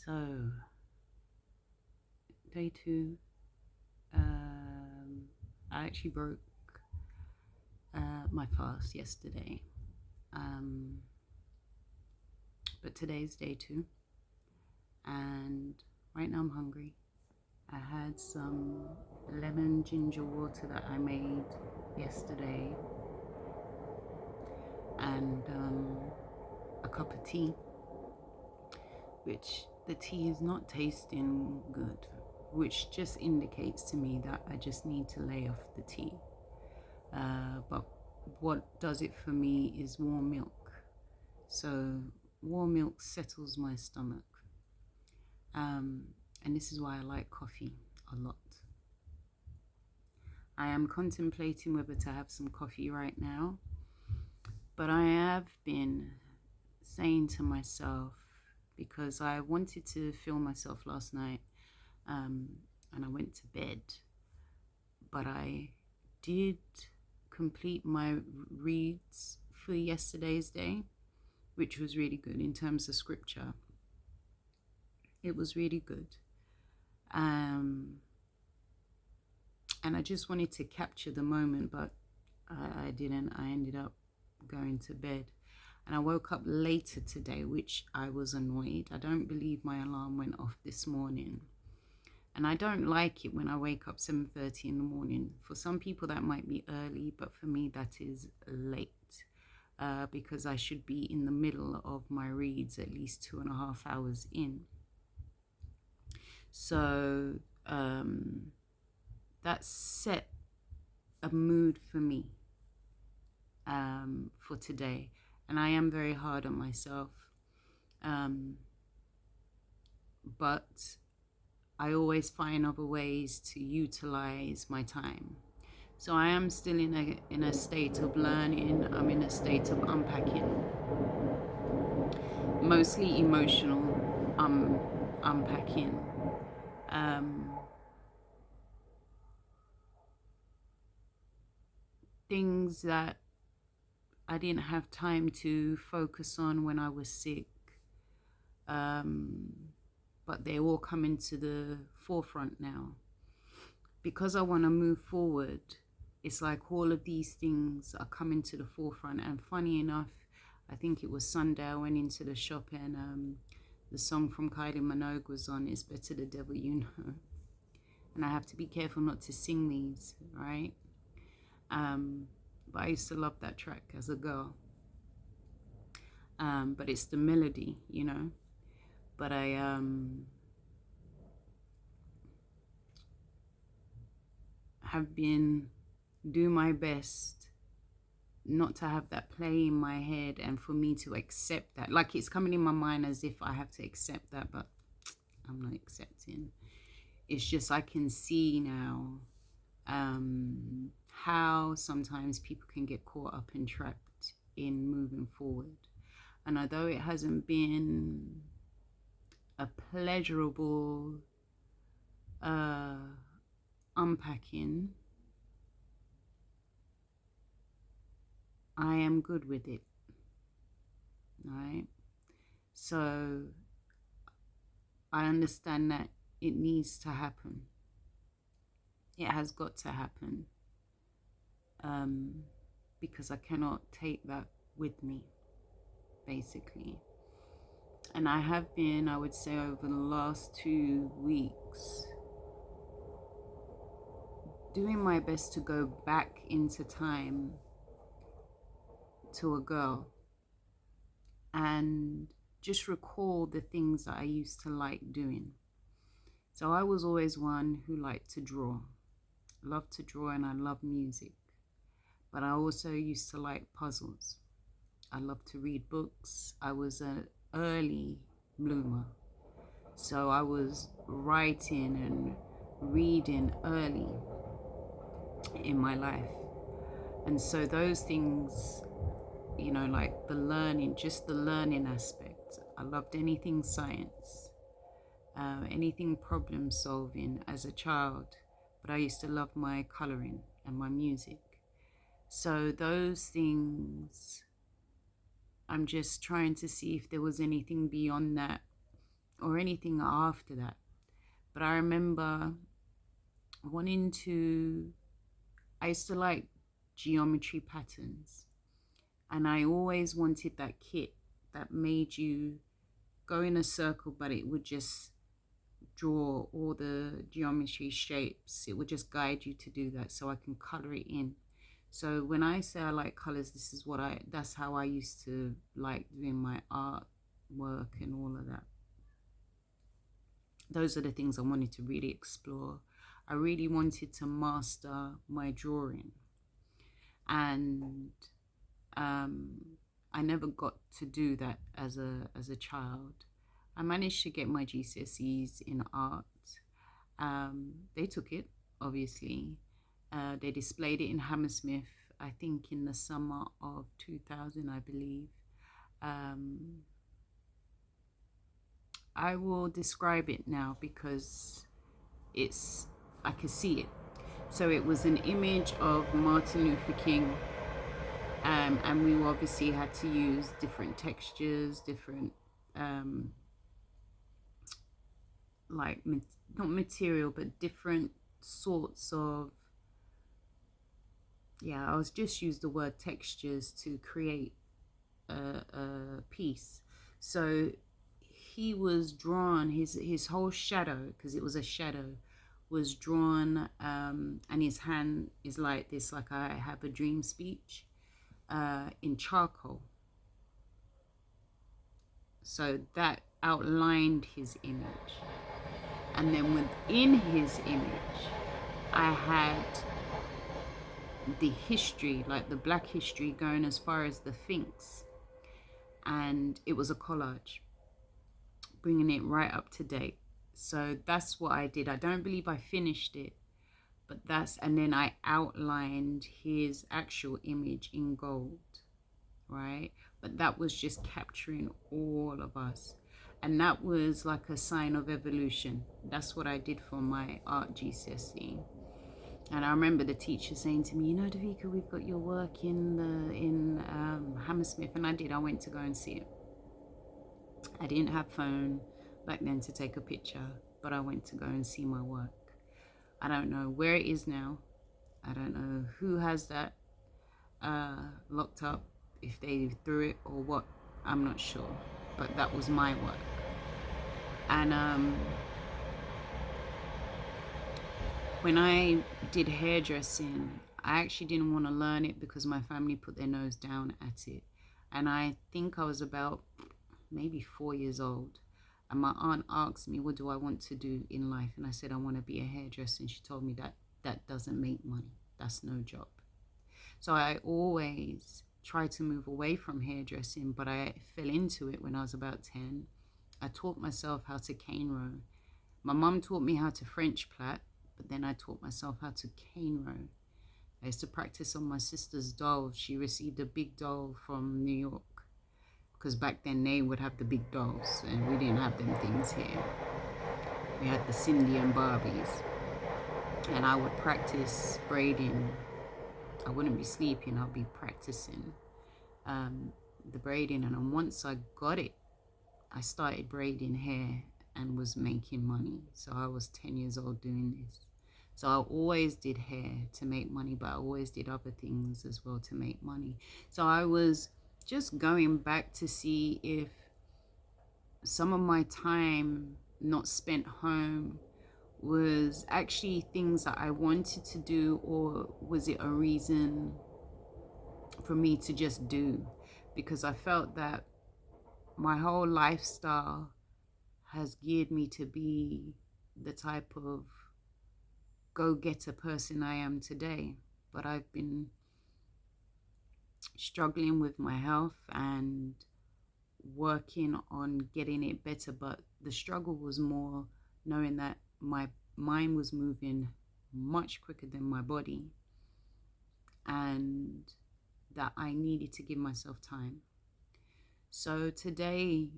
So, day two, I actually broke my fast yesterday, um, but today's day two, and right now I'm hungry. I had some lemon ginger water that I made yesterday, and a cup of tea, which the tea is not tasting good, which just indicates to me that I just need to lay off the tea. But what does it for me is warm milk. So warm milk settles my stomach. Um, and this is why I like coffee a lot. I am contemplating whether to have some coffee right now, but I have been saying to myself, because I wanted to film myself last night, um, and I went to bed, but I did complete my reads for yesterday's day, which was really good in terms of scripture. It was really good. And I just wanted to capture the moment, but I didn't. I ended up going to bed. And I woke up later today, which I was annoyed. I don't believe my alarm went off this morning. And I don't like it when I wake up 7:30 in the morning. For some people that might be early, but for me that is late. Because I should be in the middle of my reads at least 2.5 hours in. So that set a mood for me for today. And I am very hard on myself. But I always find other ways to utilize my time. So I am still in a state of learning. I'm in a state of unpacking, mostly emotional unpacking. Things that I didn't have time to focus on when I was sick, but they're all coming to the forefront now. Because I want to move forward, it's like all of these things are coming to the forefront. And funny enough, I think it was Sunday, I went into the shop and the song from Kylie Minogue was on, It's Better the Devil You Know. And I have to be careful not to sing these, right? But I used to love that track as a girl. But it's the melody, you know. But I have been doing my best not to have that play in my head and for me to accept that. Like it's coming in my mind as if I have to accept that, but I'm not accepting. It's just I can see now how sometimes people can get caught up and trapped in moving forward. And although it hasn't been a pleasurable unpacking, I am good with it, right? So I understand that it needs to happen. It has got to happen, because I cannot take that with me, basically. And I have been, I would say, over the last 2 weeks, doing my best to go back into time to a girl and just recall the things that I used to like doing. So I was always one who liked to draw, loved to draw, and I love music. But I also used to like puzzles. I loved to read books. I was an early bloomer. So I was writing and reading early in my life. And so those things, you know, like the learning, just the learning aspect. I loved anything science, anything problem solving as a child. But I used to love my coloring and my music. So those things, I'm just trying to see if there was anything beyond that or anything after that. But I remember wanting to, I used to like geometry patterns, and I always wanted that kit that made you go in a circle, but it would just draw all the geometry shapes. It would just guide you to do that, so I can color it in. So when I say I like colors, that's how I used to like doing my art work and all of that. Those are the things I wanted to really explore. I really wanted to master my drawing, and I never got to do that as a child. I managed to get my GCSEs in art. They took it, obviously. They displayed it in Hammersmith, I think in the summer of 2000, I believe. I will describe it now because I can see it. So it was an image of Martin Luther King, and we obviously had to use different textures, different like not material, but different sorts of, yeah, I was just use the word textures to create a piece. So he was drawn, his whole shadow, because it was a shadow, was drawn, and his hand is like this, like I have a dream speech, in charcoal. So that outlined his image. And then within his image, I had the history, like the black history, going as far as the Finks. And it was a collage, bringing it right up to date. So that's what I did. I don't believe I finished it, but and then I outlined his actual image in gold, right? But that was just capturing all of us. And that was like a sign of evolution. That's what I did for my art GCSE. And I remember the teacher saying to me, you know, Davika, we've got your work in Hammersmith. And I did. I went to go and see it. I didn't have phone back then to take a picture, but I went to go and see my work. I don't know where it is now. I don't know who has that locked up, if they threw it or what. I'm not sure, but that was my work. And when I did hairdressing, I actually didn't want to learn it because my family put their nose down at it. And I think I was about maybe 4 years old. And my aunt asked me, what do I want to do in life? And I said, I want to be a hairdresser. And she told me that doesn't make money. That's no job. So I always tried to move away from hairdressing, but I fell into it when I was about 10. I taught myself how to cane row. My mum taught me how to French plait, but then I taught myself how to cane row. I used to practice on my sister's doll. She received a big doll from New York, because back then they would have the big dolls and we didn't have them things here. We had the Cindy and Barbies. And I would practice braiding. I wouldn't be sleeping, I'll be practicing the braiding. And then once I got it, I started braiding hair and was making money. So I was 10 years old doing this. So I always did hair to make money, but I always did other things as well to make money. So I was just going back to see if some of my time not spent home was actually things that I wanted to do, or was it a reason for me to just do? Because I felt that my whole lifestyle has geared me to be the type of go-getter person I am today. But I've been struggling with my health and working on getting it better, but the struggle was more knowing that my mind was moving much quicker than my body, and that I needed to give myself time. So today,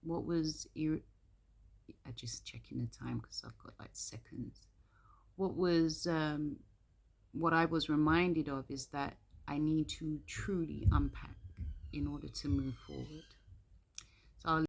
what was I just checking the time because I've got like seconds. What I was reminded of is that I need to truly unpack in order to move forward.